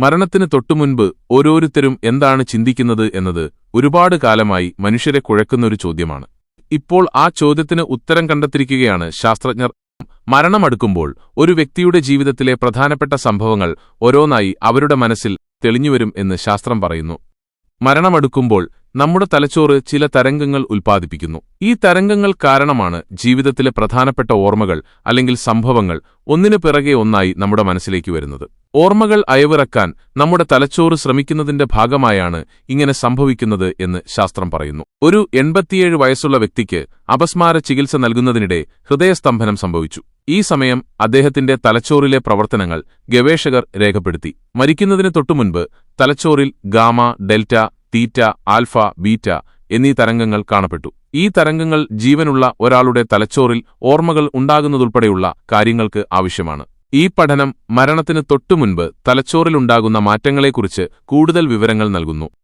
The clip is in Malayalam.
മരണത്തിന് തൊട്ടുമുൻപ് ഓരോരുത്തരും എന്താണ് ചിന്തിക്കുന്നത് എന്നത് ഒരുപാട് കാലമായി മനുഷ്യരെ കുഴക്കുന്നൊരു ചോദ്യമാണ്. ഇപ്പോൾ ആ ചോദ്യത്തിന് ഉത്തരം കണ്ടെത്തിയിരിക്കുകയാണ് ശാസ്ത്രജ്ഞർ. മരണമടുക്കുമ്പോൾ ഒരു വ്യക്തിയുടെ ജീവിതത്തിലെ പ്രധാനപ്പെട്ട സംഭവങ്ങൾ ഓരോന്നായി അവരുടെ മനസ്സിൽ തെളിഞ്ഞുവരും എന്ന് ശാസ്ത്രം പറയുന്നു. മരണമടുക്കുമ്പോൾ നമ്മുടെ തലച്ചോറ് ചില തരംഗങ്ങൾ ഉൽപ്പാദിപ്പിക്കുന്നു. ഈ തരംഗങ്ങൾ കാരണമാണ് ജീവിതത്തിലെ പ്രധാനപ്പെട്ട ഓർമ്മകൾ അല്ലെങ്കിൽ സംഭവങ്ങൾ ഒന്നിനു പിറകെ ഒന്നായി നമ്മുടെ മനസ്സിലേക്ക് വരുന്നത്. ഓർമ്മകൾ അയവിറക്കാൻ നമ്മുടെ തലച്ചോറ് ശ്രമിക്കുന്നതിന്റെ ഭാഗമായാണ് ഇങ്ങനെ സംഭവിക്കുന്നത് എന്ന് ശാസ്ത്രം പറയുന്നു. ഒരു 87 വയസ്സുള്ള വ്യക്തിക്ക് അപസ്മാര ചികിത്സ നൽകുന്നതിനിടെ ഹൃദയസ്തംഭനം സംഭവിച്ചു. ഈ സമയം അദ്ദേഹത്തിന്റെ തലച്ചോറിലെ പ്രവർത്തനങ്ങൾ ഗവേഷകർ രേഖപ്പെടുത്തി. മരിക്കുന്നതിന് തൊട്ടുമുൻപ് തലച്ചോറിൽ ഗാമ, ഡെൽറ്റ, തീറ്റ, ആൽഫ, ബീറ്റ എന്നീ തരംഗങ്ങൾ കാണപ്പെട്ടു. ഈ തരംഗങ്ങൾ ജീവനുള്ള ഒരാളുടെ തലച്ചോറിൽ ഓർമ്മകൾ ഉണ്ടാകുന്നതുൾപ്പെടെയുള്ള കാര്യങ്ങൾക്ക് ആവശ്യമാണ്. ഈ പഠനം മരണത്തിന് തൊട്ടുമുൻപ് തലച്ചോറിലുണ്ടാകുന്ന മാറ്റങ്ങളെക്കുറിച്ച് കൂടുതൽ വിവരങ്ങൾ നൽകുന്നു.